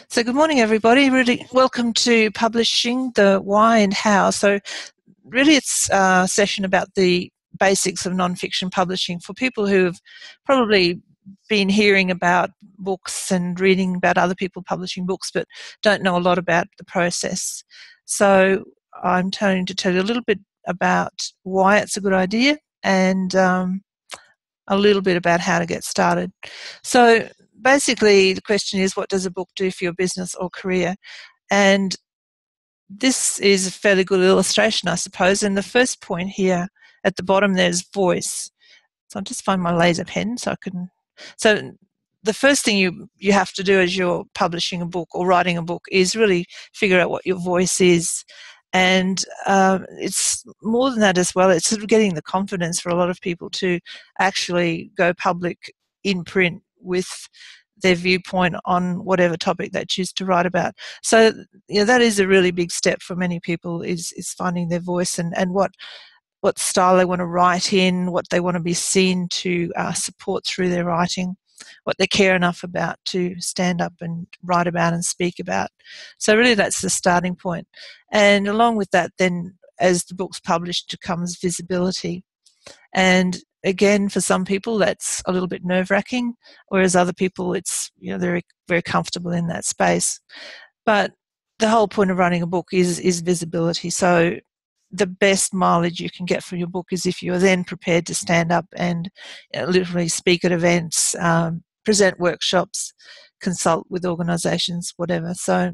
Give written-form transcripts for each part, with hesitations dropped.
So good morning, everybody. Really welcome to Publishing, the Why and How. So really it's a session about the basics of nonfiction publishing for people who've probably been hearing about books and reading about other people publishing books but don't know a lot about the process. So I'm going to tell you a little bit about why it's a good idea and a little bit about how to get started. So basically the question is, what does a book do for your business or career? And this is a fairly good illustration, I suppose. And the first point here at the bottom, there's voice. So I'll just find my laser pen so I can. So the first thing you have to do as you're publishing a book or writing a book is really figure out what your voice is. And it's more than that as well. It's sort of getting the confidence for a lot of people to actually go public in print with their viewpoint on whatever topic they choose to write about. So that is a really big step for many people, is finding their voice and what style they want to write in, what they want to be seen to support through their writing, what they care enough about to stand up and write about and speak about. So really that's the starting point. And along with that, then as the book's published comes visibility. And again, for some people that's a little bit nerve-wracking, whereas other people it's they're very, very comfortable in that space. But the whole point of running a book is visibility. So the best mileage you can get from your book is if you're then prepared to stand up and literally speak at events, present workshops, consult with organisations, whatever. So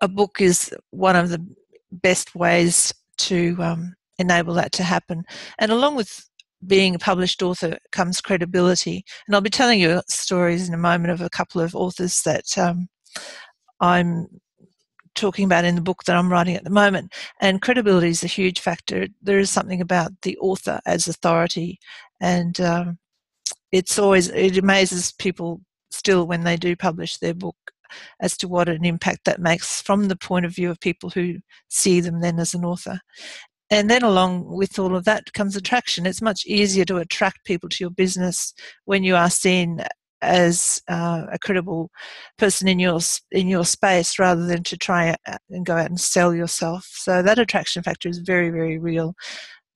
a book is one of the best ways to enable that to happen. And along with being a published author comes credibility. And I'll be telling you stories in a moment of a couple of authors that I'm talking about in the book that I'm writing at the moment. And credibility is a huge factor. There is something about the author as authority, and it amazes people still when they do publish their book as to what an impact that makes from the point of view of people who see them then as an author. And then along with all of that comes attraction. It's much easier to attract people to your business when you are seen as a credible person in your space, rather than to try and go out and sell yourself. So that attraction factor is very, very real.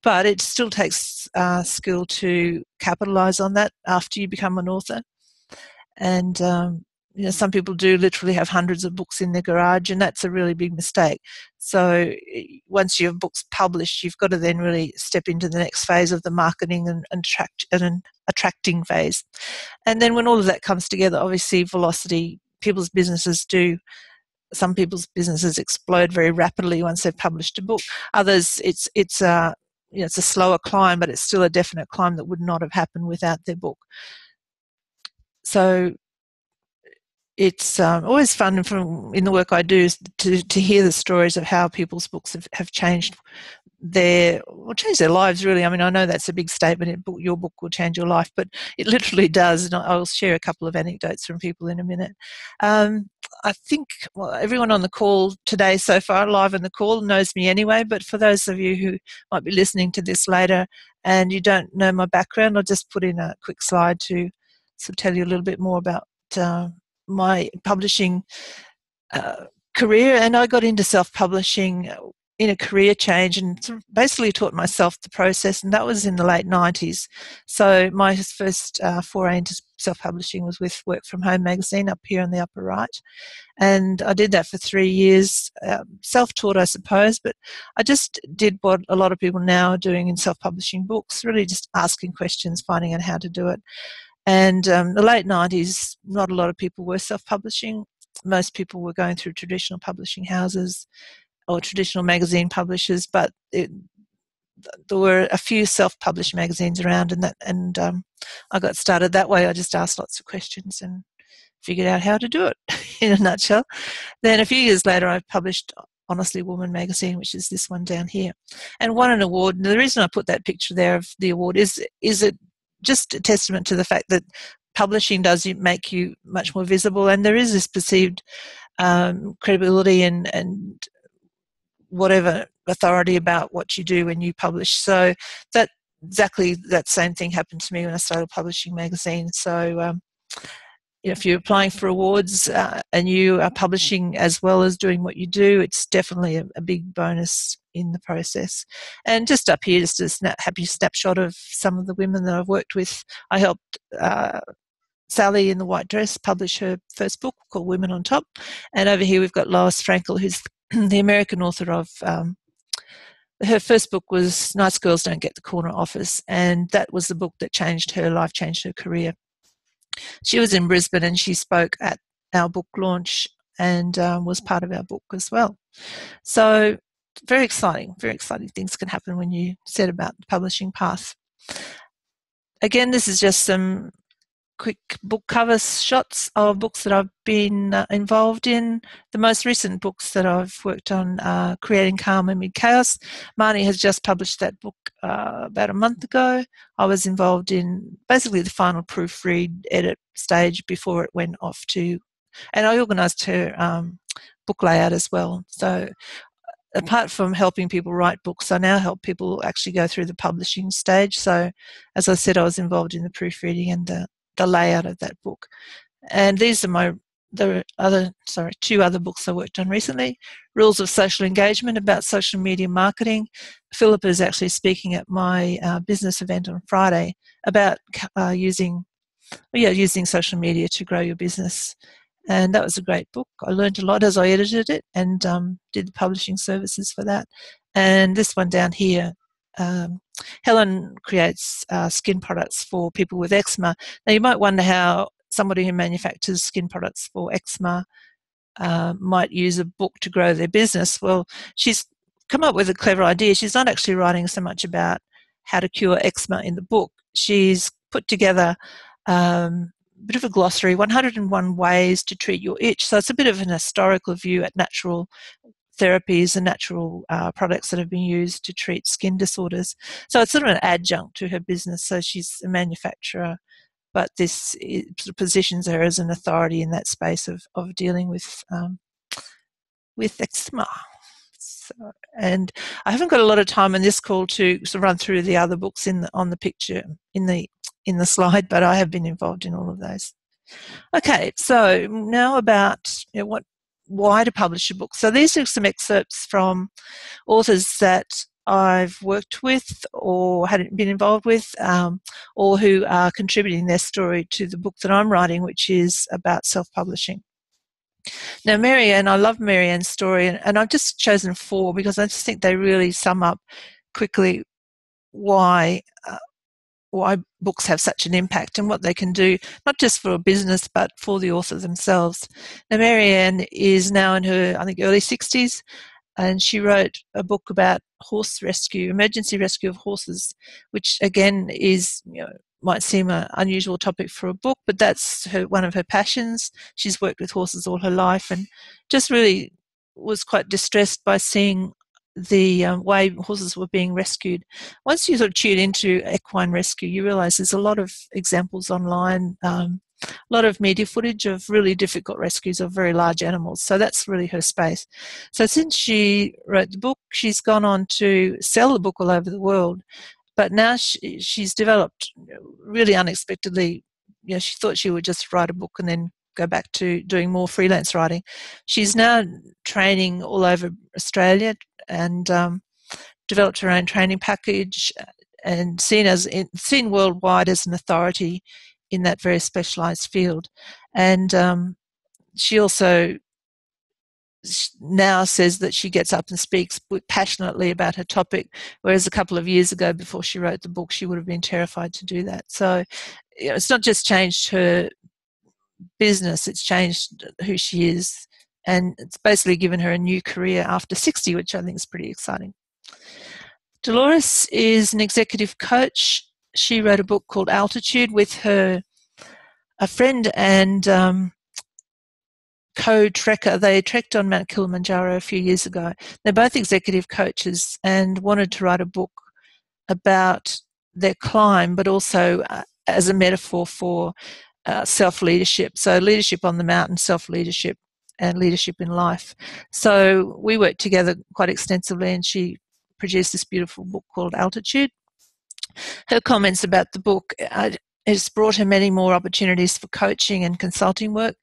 But it still takes skill to capitalise on that after you become an author. And some people do literally have hundreds of books in their garage, and that's a really big mistake. So once you have books published, you've got to then really step into the next phase of the marketing and attracting phase. And then when all of that comes together, obviously velocity, some people's businesses explode very rapidly once they've published a book. Others, it's a slower climb, but it's still a definite climb that would not have happened without their book. So it's always fun in the work I do to hear the stories of how people's books have changed their lives, really. I mean, I know that's a big statement, your book will change your life, but it literally does. And I'll share a couple of anecdotes from people in a minute. I think everyone on the call today so far, live on the call, knows me anyway, but for those of you who might be listening to this later and you don't know my background, I'll just put in a quick slide to sort of tell you a little bit more about my publishing career. And I got into self-publishing in a career change and sort of basically taught myself the process, and that was in the late 90s. So my first foray into self-publishing was with Work From Home magazine up here in the upper right, and I did that for 3 years, self-taught I suppose, but I just did what a lot of people now are doing in self-publishing books, really just asking questions, finding out how to do it. And the late 90s, not a lot of people were self-publishing. Most people were going through traditional publishing houses or traditional magazine publishers, but there were a few self-published magazines around, and I got started that way. I just asked lots of questions and figured out how to do it in a nutshell. Then a few years later, I published Honestly Woman magazine, which is this one down here, and won an award. And the reason I put that picture there of the award is it just a testament to the fact that publishing does make you much more visible, and there is this perceived credibility and whatever authority about what you do when you publish. So that exactly that same thing happened to me when I started publishing magazines. So if you're applying for awards and you are publishing as well as doing what you do, it's definitely a big bonus in the process. And just up here, just a happy snapshot of some of the women that I've worked with. I helped Sally in the white dress publish her first book called Women on Top. And over here we've got Lois Frankel, who's the American author of her first book was Nice Girls Don't Get the Corner Office, and that was the book that changed her life, changed her career. She was in Brisbane and she spoke at our book launch and was part of our book as well. So very exciting things can happen when you set about the publishing path. Again, this is just some quick book cover shots of books that I've been involved in. The most recent books that I've worked on are Creating Calm Amid Chaos. Marnie has just published that book about a month ago. I was involved in basically the final proofread edit stage before it went off to, and I organised her book layout as well. So apart from helping people write books, I now help people actually go through the publishing stage. So as I said, I was involved in the proofreading and the layout of that book. And these are two other books I worked on recently. Rules of Social Engagement, about social media marketing. Philippa is actually speaking at my business event on Friday about using social media to grow your business. And that was a great book. I learned a lot as I edited it and did the publishing services for that. And this one down here, Helen creates skin products for people with eczema. Now, you might wonder how somebody who manufactures skin products for eczema might use a book to grow their business. Well, she's come up with a clever idea. She's not actually writing so much about how to cure eczema in the book. She's put together a bit of a glossary, 101 ways to treat your itch. So it's a bit of an historical view at natural therapies and natural products that have been used to treat skin disorders. So it's sort of an adjunct to her business. So she's a manufacturer, but this sort of positions her as an authority in that space of dealing with eczema. So, and I haven't got a lot of time in this call to sort of run through the other books on the picture in the slide, but I have been involved in all of those. Okay, so now about why to publish a book. So these are some excerpts from authors that I've worked with or hadn't been involved with, or who are contributing their story to the book that I'm writing, which is about self-publishing. Now, Marianne, I love Marianne's story, and I've just chosen 4 because I just think they really sum up quickly why books have such an impact and what they can do, not just for a business, but for the author themselves. Now, Marianne is now in her, I think, early 60s, and she wrote a book about horse rescue, emergency rescue of horses, which again is, might seem an unusual topic for a book, but that's one of her passions. She's worked with horses all her life and just really was quite distressed by seeing the way horses were being rescued. Once you sort of tune into equine rescue, you realise there's a lot of examples online, a lot of media footage of really difficult rescues of very large animals. So that's really her space. So since she wrote the book, she's gone on to sell the book all over the world. But now she's developed really unexpectedly. She thought she would just write a book and then go back to doing more freelance writing. She's now training all over Australia and developed her own training package and seen worldwide as an authority in that very specialised field. And she also now says that she gets up and speaks passionately about her topic, whereas a couple of years ago, before she wrote the book, she would have been terrified to do that. So it's not just changed her business, it's changed who she is, and it's basically given her a new career after 60, which I think is pretty exciting. Dolores is an executive coach. She wrote a book called Altitude with a friend and co-trekker. They trekked on Mount Kilimanjaro a few years ago. They're both executive coaches and wanted to write a book about their climb, but also as a metaphor for self-leadership. So leadership on the mountain, self-leadership, and leadership in life. So we worked together quite extensively, and she produced this beautiful book called Altitude. Her comments about the book, it's brought her many more opportunities for coaching and consulting work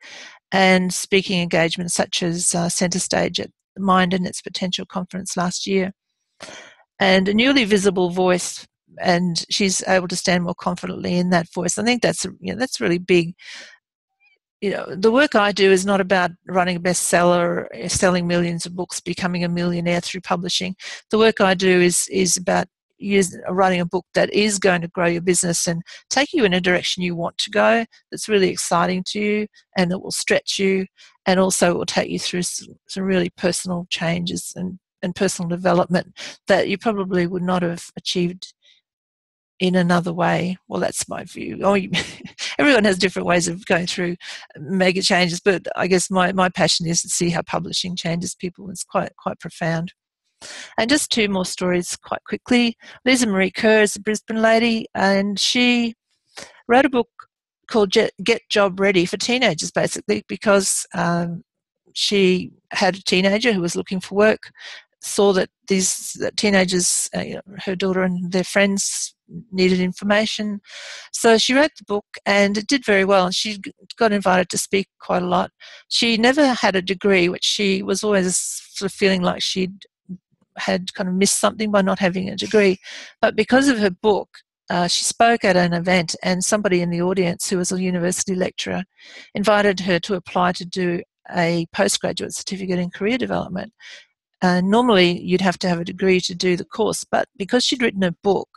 and speaking engagements such as Centre Stage at Mind and its Potential conference last year. And a newly visible voice, and she's able to stand more confidently in that voice. I think that's that's really big. The work I do is not about running a bestseller, selling millions of books, becoming a millionaire through publishing. The work I do is about writing a book that is going to grow your business and take you in a direction you want to go, that's really exciting to you, and that will stretch you, and also will take you through some really personal changes and personal development that you probably would not have achieved in another way. Well, that's my view. Everyone has different ways of going through mega changes, but I guess my passion is to see how publishing changes people. It's quite profound. And just two more stories quite quickly. Lisa Marie Kerr is a Brisbane lady, and she wrote a book called Get Job Ready for teenagers, basically, because she had a teenager who was looking for work, saw that these teenagers, her daughter and their friends, needed information. So she wrote the book, and it did very well, and she got invited to speak quite a lot. She never had a degree, which she was always sort of feeling like she'd had kind of missed something by not having a degree. But because of her book, she spoke at an event, and somebody in the audience who was a university lecturer invited her to apply to do a postgraduate certificate in career development. Normally, you'd have to have a degree to do the course, but because she'd written a book,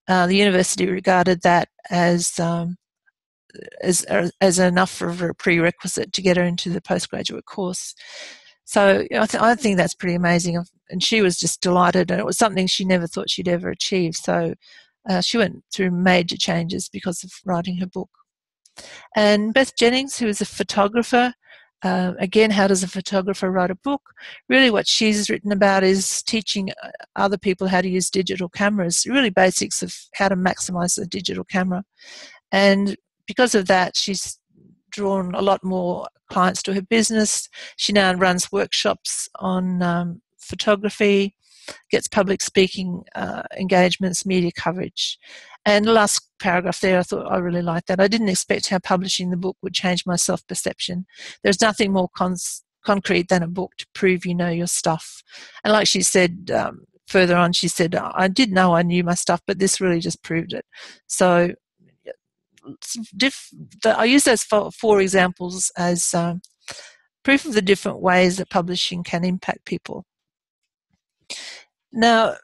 the university regarded that as enough of a prerequisite to get her into the postgraduate course. So I think that's pretty amazing, and she was just delighted, and it was something she never thought she'd ever achieve. So she went through major changes because of writing her book. And Beth Jennings, who is a photographer, again, how does a photographer write a book? Really what she's written about is teaching other people how to use digital cameras, really basics of how to maximize a digital camera. And because of that, she's drawn a lot more clients to her business. She now runs workshops on photography, gets public speaking engagements, media coverage. And the last paragraph there, I thought I really liked that. I didn't expect how publishing the book would change my self-perception. There's nothing more concrete than a book to prove you know your stuff. And like she said, further on, she said, I did know I knew my stuff, but this really just proved it. So I use those four examples as proof of the different ways that publishing can impact people. Now,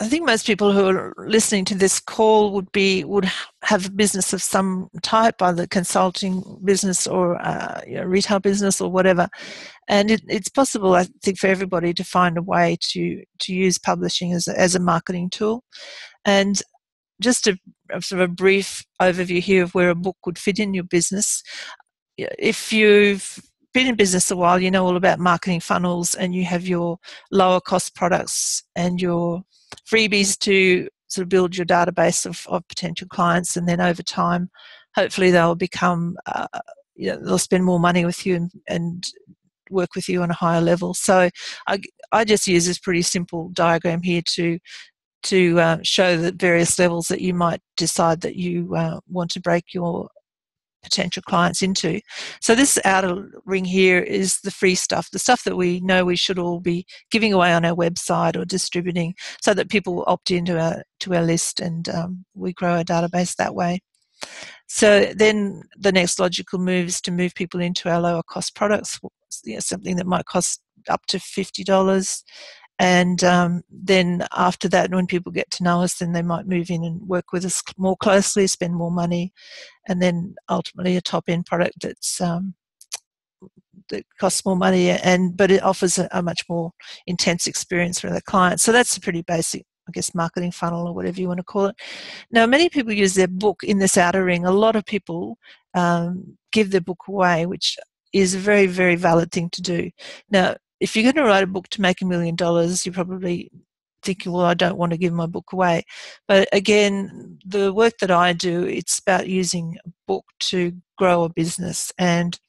I think most people who are listening to this call would have a business of some type, either consulting business or retail business or whatever. And it's possible, I think, for everybody to find a way to use publishing as a marketing tool. And just a sort of a brief overview here of where a book would fit in your business. If you've been in business a while, you know all about marketing funnels, and you have your lower cost products and your freebies to sort of build your database of potential clients, and then over time, hopefully they'll become, they'll spend more money with you and work with you on a higher level. So I just use this pretty simple diagram here to show the various levels that you might decide that you want to break your potential clients into. So this outer ring here is the free stuff, the stuff that we know we should all be giving away on our website or distributing, so that people opt into our list, and we grow our database that way. So then the next logical move is to move people into our lower cost products, something that might cost up to $50. And then after that, when people get to know us, then they might move in and work with us more closely, spend more money, and then ultimately a top-end product that costs more money, but it offers a much more intense experience for the client. So that's a pretty basic, I guess, marketing funnel or whatever you want to call it. Now, many people use their book in this outer ring. A lot of people give their book away, which is a very, very valid thing to do. Now, if you're going to write a book to make $1 million, you're probably thinking, well, I don't want to give my book away. But again, the work that I do, it's about using a book to grow a business. And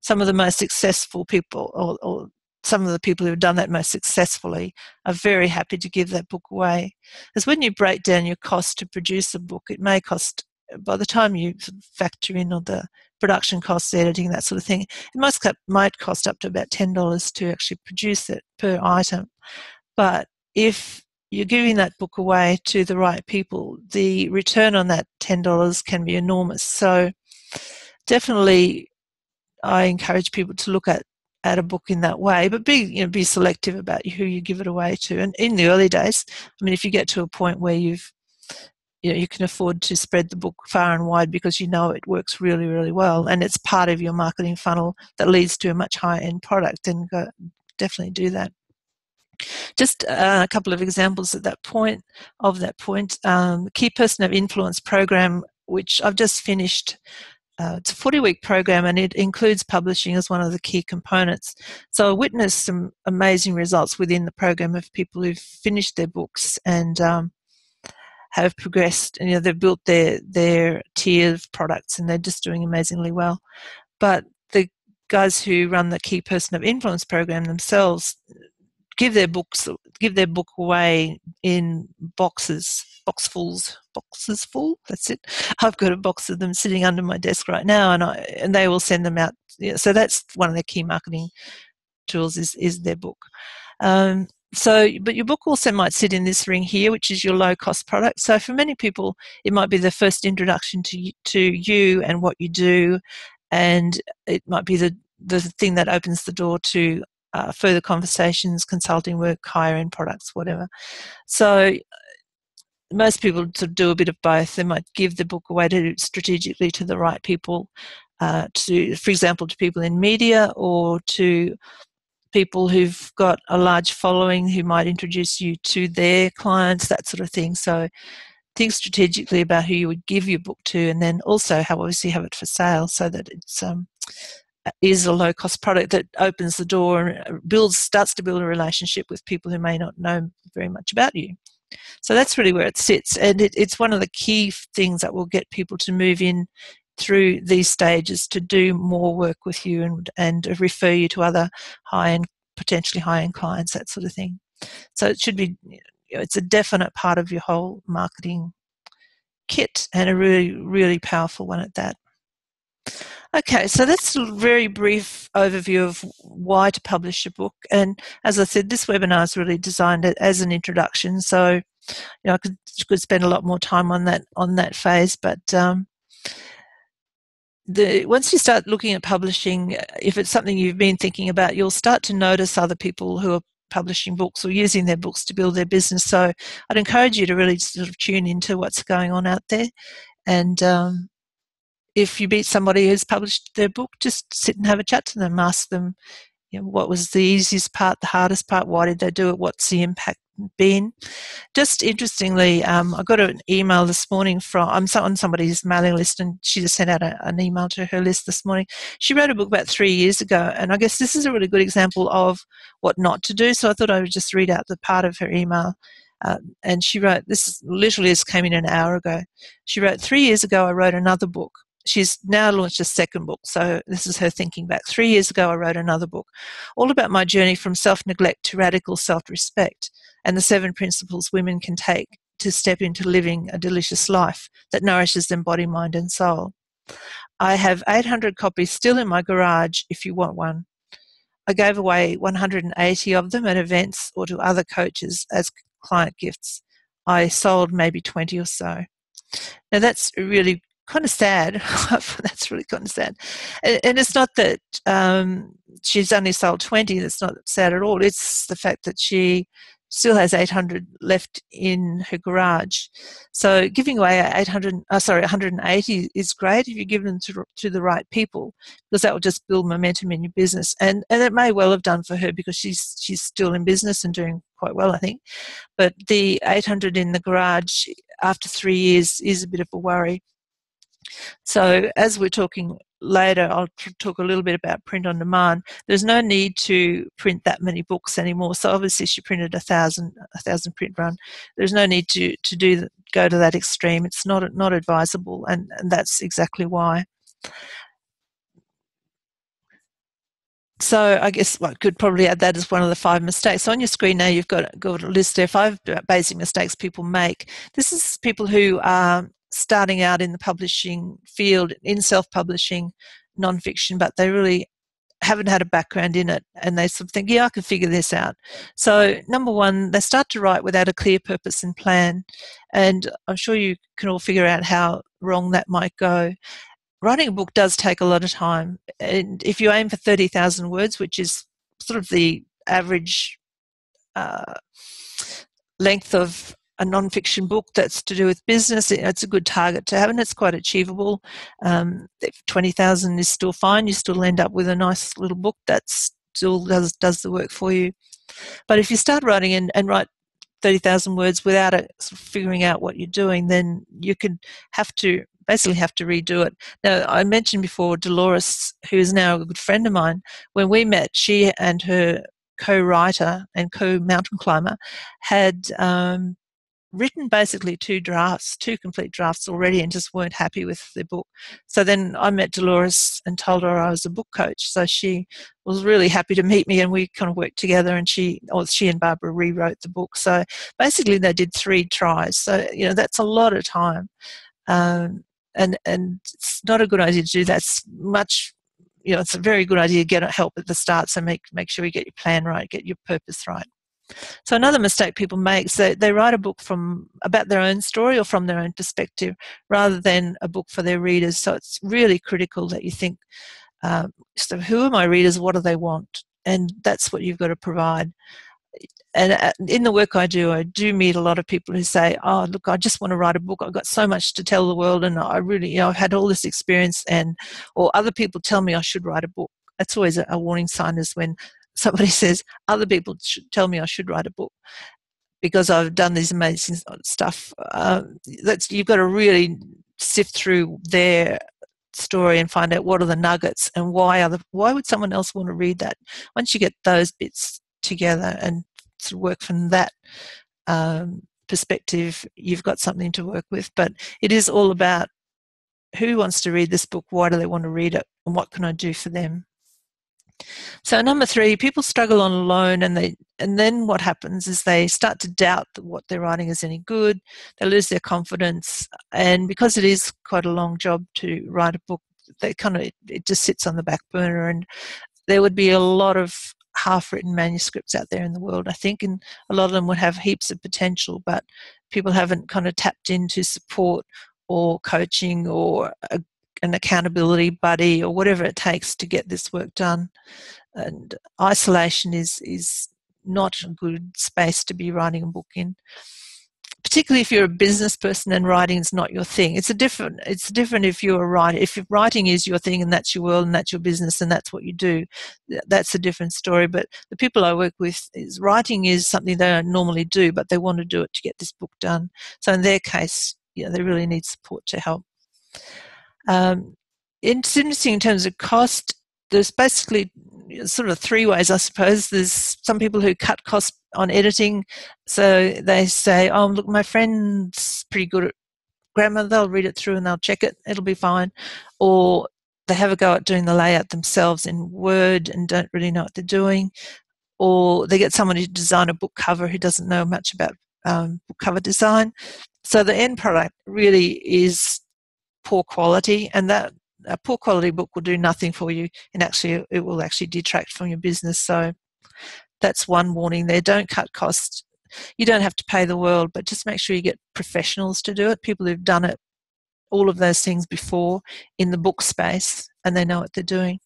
some of the most successful people, or some of the people who have done that most successfully are very happy to give that book away. Because when you break down your cost to produce a book, it may cost, by the time you factor in all the production costs, editing, that sort of thing, it might cost up to about $10 to actually produce it per item. But if you're giving that book away to the right people, the return on that $10 can be enormous. So definitely I encourage people to look at a book in that way, but be selective about who you give it away to. And in the early days, I mean, if you get to a point where you can afford to spread the book far and wide because you know it works really, really well, and it's part of your marketing funnel that leads to a much higher end product, then definitely do that. Just a couple of examples at that point. Key Person of Influence program, which I've just finished. It's a 40-week program, and it includes publishing as one of the key components. So I witnessed some amazing results within the program of people who've finished their books and have progressed. And they've built their tier of products, and they're just doing amazingly well. But the guys who run the Key Person of Influence program themselves give their book away in boxes full. That's it. I've got a box of them sitting under my desk right now, and they will send them out. So that's one of their key marketing tools is their book. But your book also might sit in this ring here, which is your low-cost product. So for many people, it might be the first introduction to you and what you do, and it might be the thing that opens the door to further conversations, consulting work, higher-end products, whatever. So most people sort of do a bit of both. They might give the book away strategically to the right people, for example, to people in media or to people who've got a large following who might introduce you to their clients, that sort of thing. So think strategically about who you would give your book to, and then also obviously have it for sale so that it's is a low-cost product that opens the door and starts to build a relationship with people who may not know very much about you. So that's really where it sits, and it's one of the key things that will get people to move in through these stages to do more work with you and refer you to other potentially high-end clients, that sort of thing. So it should be, it's a definite part of your whole marketing kit, and a really, really powerful one at that. Okay, so that's a very brief overview of why to publish a book. And as I said, this webinar is really designed as an introduction. So, I could spend a lot more time on that phase. But once you start looking at publishing, if it's something you've been thinking about, you'll start to notice other people who are publishing books or using their books to build their business. So I'd encourage you to really sort of tune into what's going on out there. And if you meet somebody who's published their book, just sit and have a chat to them. Ask them, what was the easiest part, the hardest part? Why did they do it? What's the impact been? Just interestingly, I got an email this morning I'm on somebody's mailing list, and she just sent out an email to her list this morning. She wrote a book about 3 years ago, and I guess this is a really good example of what not to do. So I thought I would just read out the part of her email. And she wrote, this came in an hour ago. She wrote, 3 years ago, I wrote another book. She's now launched a second book, so this is her thinking back. 3 years ago, I wrote another book, all about my journey from self-neglect to radical self-respect and the 7 principles women can take to step into living a delicious life that nourishes them body, mind, and soul. I have 800 copies still in my garage if you want one. I gave away 180 of them at events or to other coaches as client gifts. I sold maybe 20 or so. Now, that's really kind of sad. That's really kind of sad. And it's not that she's only sold 20. That's not sad at all. It's the fact that she still has 800 left in her garage. So giving away 180 is great if you give them to the right people, because that will just build momentum in your business. And it may well have done for her, because she's still in business and doing quite well, I think. But the 800 in the garage after 3 years is a bit of a worry. So as we're talking later, I'll talk a little bit about print on demand. There's no need to print that many books anymore. So obviously she printed 1,000 print run. There's no need to go to that extreme. It's not advisable, and that's exactly why. So I guess I could probably add that as one of the 5 mistakes. So on your screen now, you've got a list there, 5 basic mistakes people make. This is people who are starting out in the publishing field, in self-publishing nonfiction, but they really haven't had a background in it, and they sort of think, yeah, I can figure this out. So number one, they start to write without a clear purpose and plan, and I'm sure you can all figure out how wrong that might go. Writing a book does take a lot of time, and if you aim for 30,000 words, which is sort of the average uh, length of a non-fiction book that's to do with business, it's a good target to have, and it's quite achievable. If 20,000 is still fine, you still end up with a nice little book that still does the work for you. But if you start writing and write 30,000 words without sort of figuring out what you're doing, then you could basically have to redo it. Now, I mentioned before Dolores, who is now a good friend of mine. When we met, she and her co-writer and co-mountain climber had written basically 2 complete drafts already, and just weren't happy with their book. So then I met Dolores and told her I was a book coach. So she was really happy to meet me, and we kind of worked together, and she and Barbara rewrote the book. So basically they did 3 tries. So, that's a lot of time. And it's not a good idea to do that. It's much, it's a very good idea to get help at the start. So make sure you get your plan right, get your purpose right. So another mistake people make is that they write a book about their own story or from their own perspective, rather than a book for their readers. So it's really critical that you think, so who are my readers? What do they want? And that's what you've got to provide. And in the work I do meet a lot of people who say, oh, look, I just want to write a book. I've got so much to tell the world, and I really, I've had all this experience, or other people tell me I should write a book. That's always a warning sign, is when somebody says, other people should tell me I should write a book because I've done these amazing stuff. You've got to really sift through their story and find out what are the nuggets, and why would someone else want to read that. Once you get those bits together and sort of work from that perspective, you've got something to work with. But it is all about who wants to read this book, why do they want to read it, and what can I do for them. So number 3, people struggle on alone, and then what happens is they start to doubt that what they're writing is any good. They lose their confidence, and because it is quite a long job to write a book, it just sits on the back burner, and there would be a lot of half-written manuscripts out there in the world, I think, and a lot of them would have heaps of potential, but people haven't kind of tapped into support or coaching or an accountability buddy or whatever it takes to get this work done. And isolation is not a good space to be writing a book in, particularly if you're a business person and writing is not your thing. It's different if you're a writer. If writing is your thing and that's your world and that's your business and that's what you do, that's a different story. But the people I work with, writing is something they don't normally do, but they want to do it to get this book done. So in their case, they really need support to help. It's interesting in terms of cost. There's basically sort of 3 ways, I suppose. There's some people who cut costs on editing. So they say, oh, look, my friend's pretty good at grammar. They'll read it through and they'll check it. It'll be fine. Or they have a go at doing the layout themselves in Word and don't really know what they're doing. Or they get someone to design a book cover who doesn't know much about book cover design. So the end product really is poor quality, and that a poor quality book will do nothing for you, and actually it will actually detract from your business. So that's one warning there. Don't cut costs. You don't have to pay the world, but just make sure you get professionals to do it, people who've done it, all of those things before in the book space, and they know what they're doing.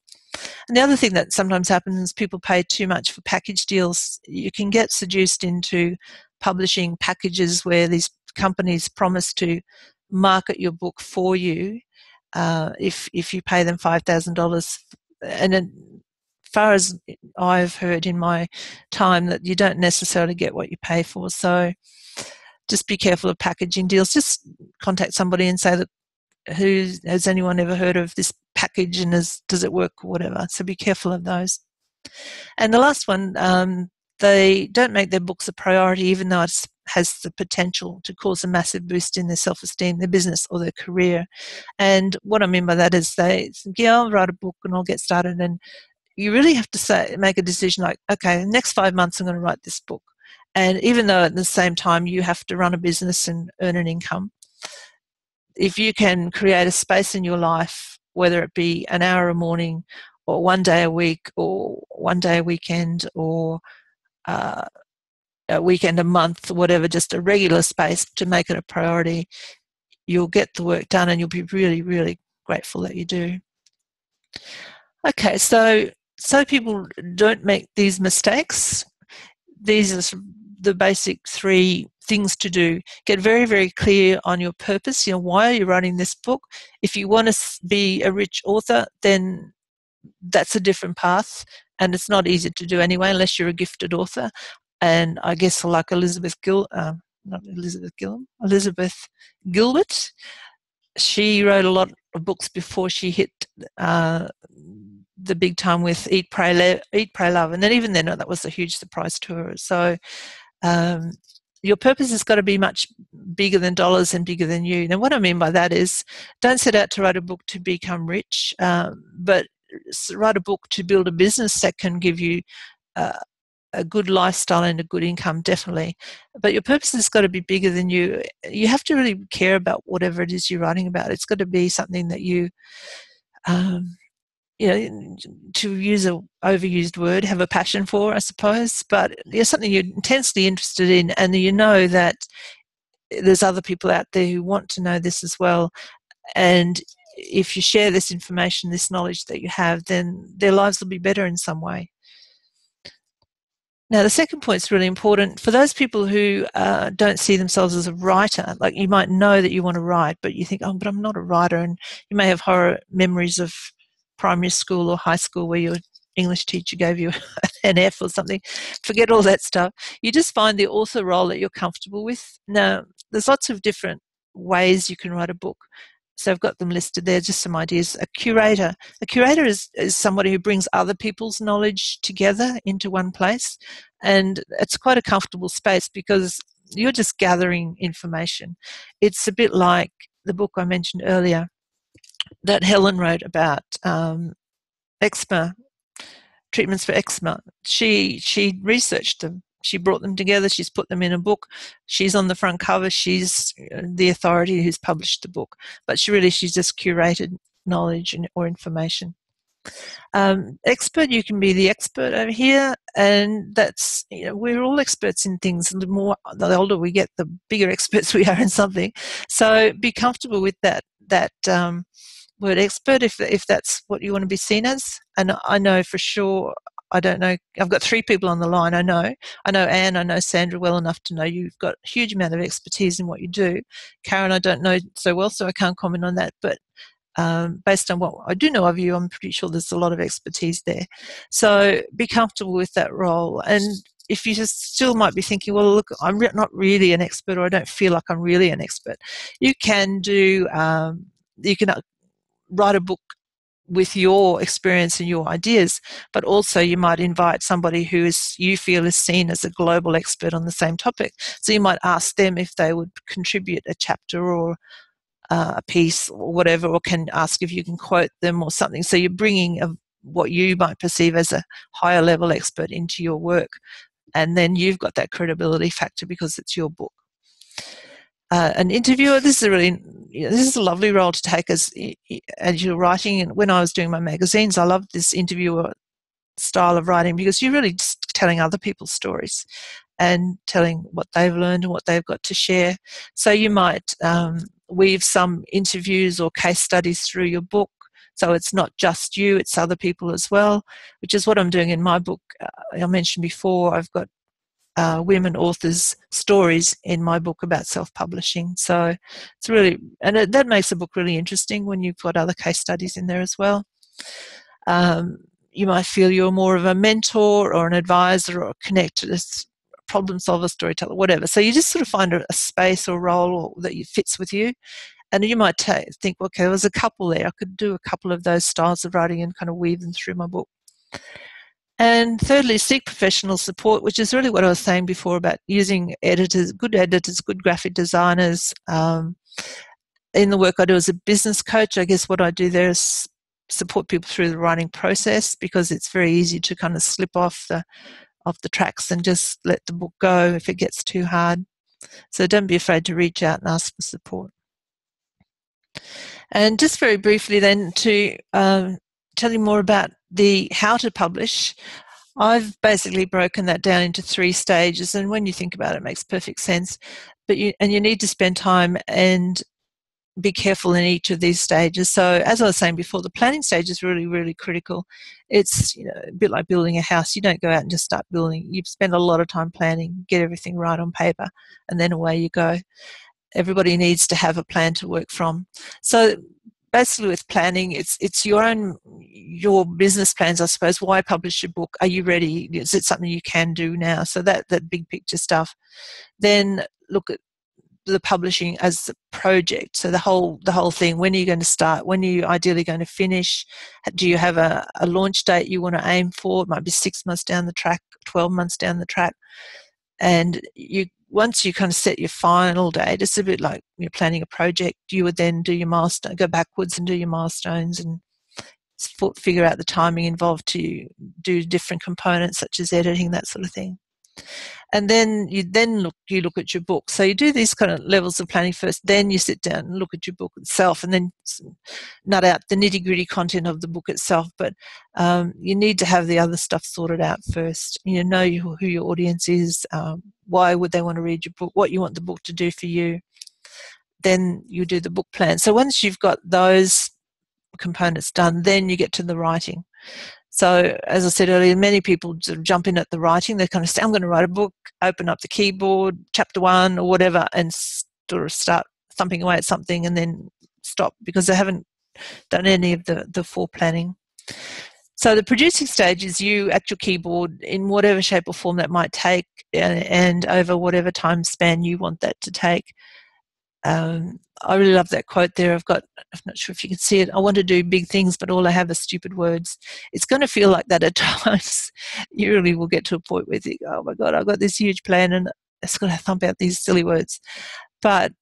And the other thing that sometimes happens is people pay too much for package deals. You can get seduced into publishing packages where these companies promise to market your book for you if you pay them $5,000. And as far as I've heard in my time, that you don't necessarily get what you pay for. So just be careful of packaging deals. Just contact somebody and say that, has anyone ever heard of this package, and does it work or whatever. So be careful of those. And the last one, they don't make their books a priority, even though it has the potential to cause a massive boost in their self-esteem, their business or their career. And what I mean by that is they think, yeah, I'll write a book and I'll get started, and you really have to make a decision like, okay, the next 5 months I'm going to write this book. And even though at the same time you have to run a business and earn an income, if you can create a space in your life, whether it be an hour a morning or 1 day a week or 1 day a weekend or a weekend a month, whatever, just a regular space to make it a priority, you'll get the work done and you'll be really, really grateful that you do. Okay, so people don't make these mistakes. These are the basic 3 things to do. Get very, very clear on your purpose. Why are you writing this book? If you want to be a rich author, then that's a different path, and it's not easy to do anyway unless you're a gifted author. And I guess like Elizabeth Gilbert, she wrote a lot of books before she hit the big time with Eat, Pray, Love. And then even then, that was a huge surprise to her. So your purpose has got to be much bigger than dollars and bigger than you. Now, what I mean by that is don't set out to write a book to become rich, but write a book to build a business that can give you a good lifestyle and a good income, definitely. But your purpose has got to be bigger than you. You have to really care about whatever it is you're writing about. It's got to be something that you, to use an overused word, have a passion for, I suppose. But something you're intensely interested in, and you know that there's other people out there who want to know this as well. And if you share this information, this knowledge that you have, then their lives will be better in some way. Now, the second point is really important. For those people who don't see themselves as a writer, like you might know that you want to write, but you think, oh, but I'm not a writer. And you may have horror memories of primary school or high school where your English teacher gave you an F or something. Forget all that stuff. You just find the author role that you're comfortable with. Now, there's lots of different ways you can write a book. So I've got them listed there, just some ideas. A curator. A curator is somebody who brings other people's knowledge together into one place. And it's quite a comfortable space because you're just gathering information. It's a bit like the book I mentioned earlier that Helen wrote about eczema, treatments for eczema. She researched them. She brought them together. She's put them in a book. She's on the front cover. She's the authority who's published the book. But she's just curated knowledge or information. Expert, you can be the expert over here, and that's, we're all experts in things. The older we get, the bigger experts we are in something. So be comfortable with that word expert if that's what you want to be seen as. And I know for sure, I don't know, I've got 3 people on the line. I know Anne, I know Sandra well enough to know you've got a huge amount of expertise in what you do. Karen, I don't know so well, so I can't comment on that, but based on what I do know of you, I'm pretty sure there's a lot of expertise there. So be comfortable with that role. And if you just still might be thinking, well, look, I'm not really an expert, or I don't feel like I'm really an expert, you can write a book with your experience and your ideas, but also you might invite somebody who you feel is seen as a global expert on the same topic. So you might ask them if they would contribute a chapter or a piece or whatever, or can ask if you can quote them or something. So you're bringing what you might perceive as a higher level expert into your work, and then you've got that credibility factor because it's your book. An interviewer, this is a lovely role to take as you're writing. And when I was doing my magazines, I loved this interviewer style of writing because you're really just telling other people's stories and telling what they've learned and what they've got to share. So you might weave some interviews or case studies through your book. So it's not just you, it's other people as well, which is what I'm doing in my book. I mentioned before, I've got women authors' stories in my book about self-publishing. So it's really, and that makes the book really interesting when you've got other case studies in there as well. You might feel you're more of a mentor or an advisor or a connector, problem solver, storyteller, whatever. So you just sort of find a space or role that fits with you. And you might think, okay, there's a couple there. I could do a couple of those styles of writing and kind of weave them through my book. And thirdly, seek professional support, which is really what I was saying before about using editors, good graphic designers. In the work I do as a business coach, I guess what I do there is support people through the writing process, because it's very easy to kind of slip off the tracks and just let the book go if it gets too hard. So don't be afraid to reach out and ask for support. And just very briefly then, to tell you more about the how to publish, I've basically broken that down into 3 stages, and when you think about it, it makes perfect sense. But you need to spend time and be careful in each of these stages. So as I was saying before, the planning stage is really, really critical. It's a bit like building a house. You don't go out and just start building. You spend a lot of time planning, get everything right on paper, and then away you go. Everybody needs to have a plan to work from. So basically with planning, it's your business plans, I suppose. Why publish your book? Are you ready? Is it something you can do now? So that big picture stuff. Then look at the publishing as a project. So the whole thing. When are you going to start? When are you ideally going to finish? Do you have a launch date you want to aim for? It might be 6 months down the track, 12 months down the track. And once you kind of set your final date, it's a bit like you're planning a project. You would then do your milestone, go backwards and do your milestones and figure out the timing involved to do different components such as editing, that sort of thing. And then you look at your book. So you do these kind of levels of planning first, then you sit down and look at your book itself, and then nut out the nitty-gritty content of the book itself. But you need to have the other stuff sorted out first. Know who your audience is, why would they want to read your book, what you want the book to do for you. Then you do the book plan. So once you've got those components done, then you get to the writing. So as I said earlier, many people sort of jump in at the writing. They kind of say, I'm going to write a book, open up the keyboard, chapter 1 or whatever, and sort of start thumping away at something and then stop because they haven't done any of the foreplanning. So the producing stage is you at your keyboard in whatever shape or form that might take, and over whatever time span you want that to take. I really love that quote there. I'm not sure if you can see it. I want to do big things, but all I have are stupid words. It's going to feel like that at times. You really will get to a point where you think, oh my God, I've got this huge plan and it's going to thump out these silly words. But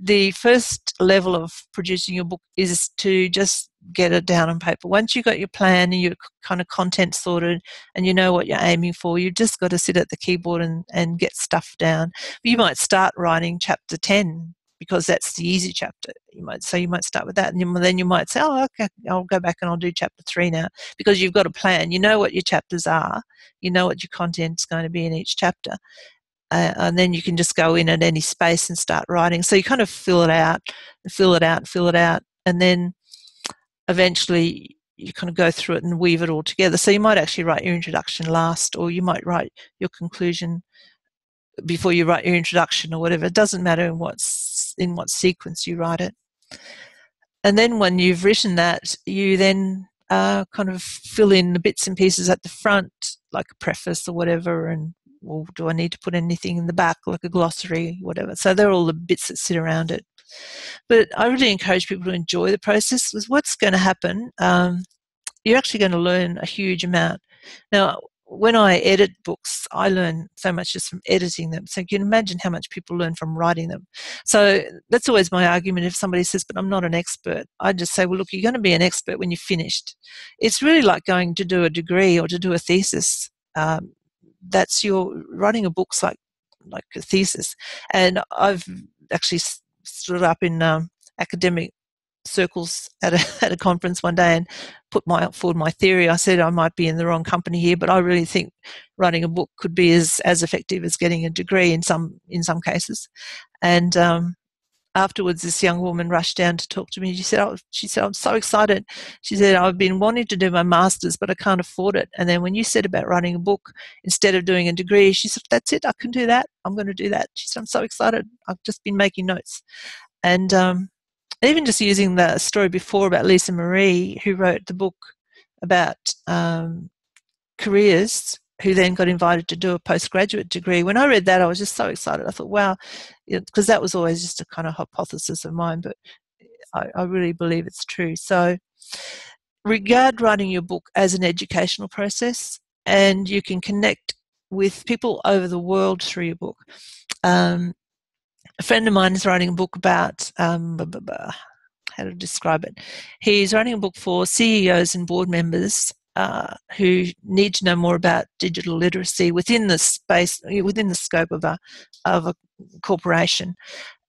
the first level of producing your book is to just get it down on paper. Once you've got your plan and your kind of content sorted and you know what you're aiming for, you've just got to sit at the keyboard and get stuff down. You might start writing chapter 10 because that's the easy chapter. You might start with that, and then you might say, oh, okay, I'll go back and I'll do chapter 3 now, because you've got a plan. You know what your chapters are. You know what your content's going to be in each chapter. And then you can just go in at any space and start writing. So you kind of fill it out, and then eventually you kind of go through it and weave it all together. So you might actually write your introduction last, or you might write your conclusion before you write your introduction, or whatever. It doesn't matter in what sequence you write it. And then when you've written that, you then kind of fill in the bits and pieces at the front, like a preface or whatever, and well, do I need to put anything in the back, like a glossary, whatever. So they're all the bits that sit around it. But I really encourage people to enjoy the process, because what's going to happen, you're actually going to learn a huge amount. Now, when I edit books, I learn so much just from editing them. So you can imagine how much people learn from writing them. So that's always my argument. If somebody says, but I'm not an expert, I just say, well, look, you're going to be an expert when you're finished. It's really like going to do a degree or to do a thesis. That's your writing a book's like a thesis. And I've actually stood up in academic circles at a conference one day and put forward my theory. I said I might be in the wrong company here, but I really think writing a book could be as effective as getting a degree in some cases. And afterwards, this young woman rushed down to talk to me. She said, I'm so excited. She said, I've been wanting to do my master's, but I can't afford it. And then when you said about writing a book instead of doing a degree, she said, that's it. I can do that. I'm going to do that. She said, I'm so excited. I've just been making notes. And even just using the story before about Lisa Marie, who wrote the book about careers, who then got invited to do a postgraduate degree. When I read that, I was just so excited. I thought, wow, because that was always just a kind of hypothesis of mine, but I really believe it's true. So regard writing your book as an educational process, and you can connect with people over the world through your book. A friend of mine is writing a book about how to describe it. He's writing a book for CEOs and board members who need to know more about digital literacy within the scope of a corporation.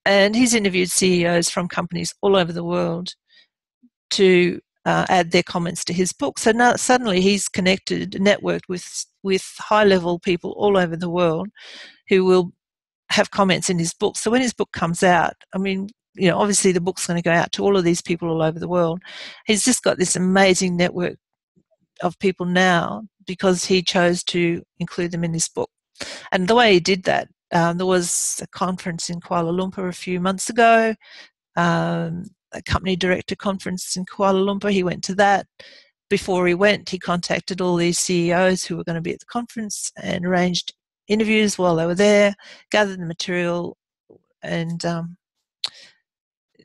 And he's interviewed CEOs from companies all over the world to add their comments to his book. So now suddenly he's networked with high-level people all over the world who will have comments in his book. So when his book comes out, I mean, obviously the book's going to go out to all of these people all over the world. He's just got this amazing network of people now because he chose to include them in this book. And the way he did that, there was a conference in Kuala Lumpur a few months ago, a company director conference in Kuala Lumpur. He went to that. Before he went, he contacted all these CEOs who were going to be at the conference and arranged interviews while they were there, gathered the material, and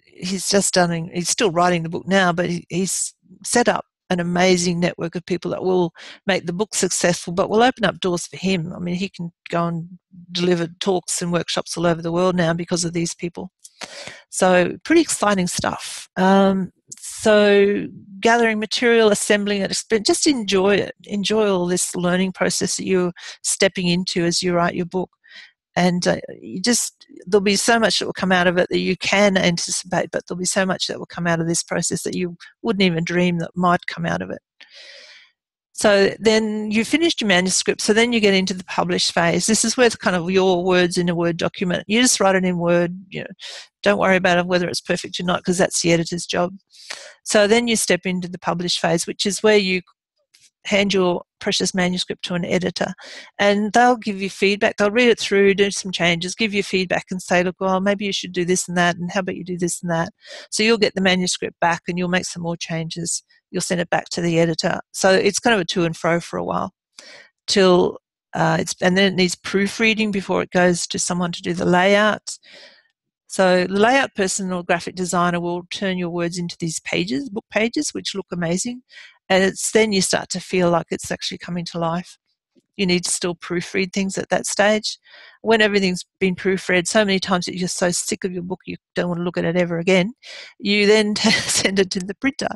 he's still writing the book now, but he's set up an amazing network of people that will make the book successful, but will open up doors for him. I mean, he can go and deliver talks and workshops all over the world now because of these people. So pretty exciting stuff. So gathering material, assembling it, just enjoy it. Enjoy all this learning process that you're stepping into as you write your book. And there'll be so much that will come out of it that you can anticipate, but there'll be so much that will come out of this process that you wouldn't even dream that might come out of it. So then you finished your manuscript, so then you get into the published phase. This is where kind of your words in a Word document. You just write it in Word. Don't worry about whether it's perfect or not, because that's the editor's job. So then you step into the published phase, which is where you hand your precious manuscript to an editor, and they'll give you feedback. They'll read it through, do some changes, give you feedback and say, look, well, maybe you should do this and that, and how about you do this and that? So you'll get the manuscript back and you'll make some more changes. You'll send it back to the editor. So it's kind of a to and fro for a while till and then it needs proofreading before it goes to someone to do the layout. So the layout person or graphic designer will turn your words into these pages, book pages, which look amazing. And it's then you start to feel like it's actually coming to life. You need to still proofread things at that stage. When everything's been proofread so many times that you're so sick of your book you don't want to look at it ever again, you then send it to the printer.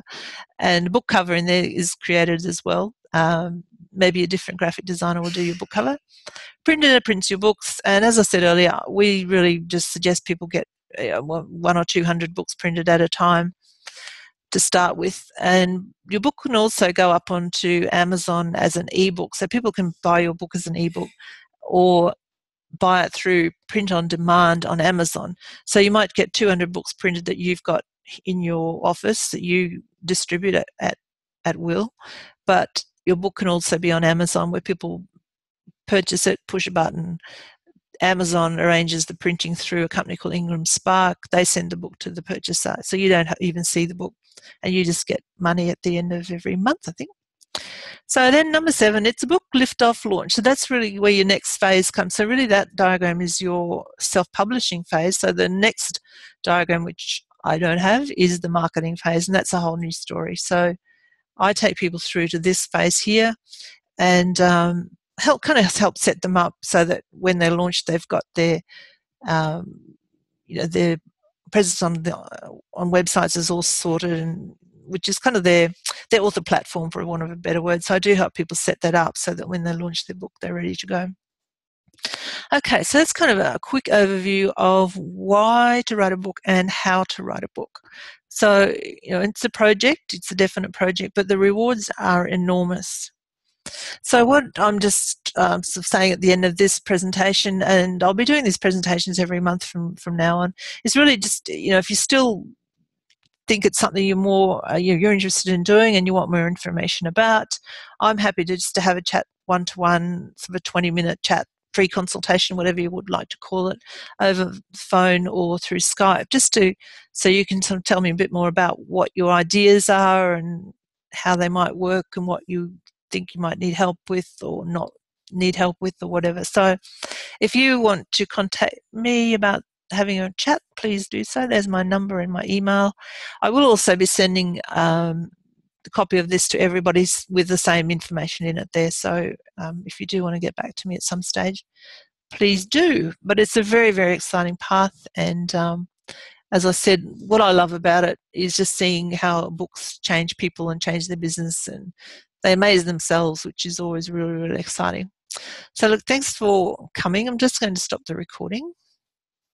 And the book cover in there is created as well. Maybe a different graphic designer will do your book cover. Printer prints your books. And as I said earlier, we really just suggest people get 100 or 200 books printed at a time to start with. And your book can also go up onto Amazon as an ebook. So people can buy your book as an ebook or buy it through print on demand on Amazon. So you might get 200 books printed that you've got in your office that you distribute at will. But your book can also be on Amazon where people purchase it, push a button. Amazon arranges the printing through a company called Ingram Spark. They send the book to the purchaser. So you don't even see the book and you just get money at the end of every month, I think. So then number 7, it's a book lift-off launch. So that's really where your next phase comes. So really that diagram is your self-publishing phase. So the next diagram, which I don't have, is the marketing phase, and that's a whole new story. So I take people through to this phase here and help set them up so that when they're launched, they've got their their presence on websites is all sorted, and which is kind of their author platform, for want of a better word. So I do help people set that up so that when they launch their book, they're ready to go. Okay, so that's kind of a quick overview of why to write a book and how to write a book. So, it's a project, it's a definite project, but the rewards are enormous. So what I'm just sort of saying at the end of this presentation, and I'll be doing these presentations every month from now on, is really just, if you still think it's something you're interested in doing and you want more information about, I'm happy to have a chat one-to-one, sort of a 20-minute chat, free consultation, whatever you would like to call it, over the phone or through Skype, so you can sort of tell me a bit more about what your ideas are and how they might work and what you think you might need help with or not need help with or whatever. So if you want to contact me about having a chat, please do so. There's my number and my email. I will also be sending the copy of this to everybody with the same information in it there. So if you do want to get back to me at some stage, please do. But it's a very, very exciting path, and as I said, what I love about it is just seeing how books change people and change their business, and they amaze themselves, which is always really, really exciting. So look, thanks for coming. I'm just going to stop the recording.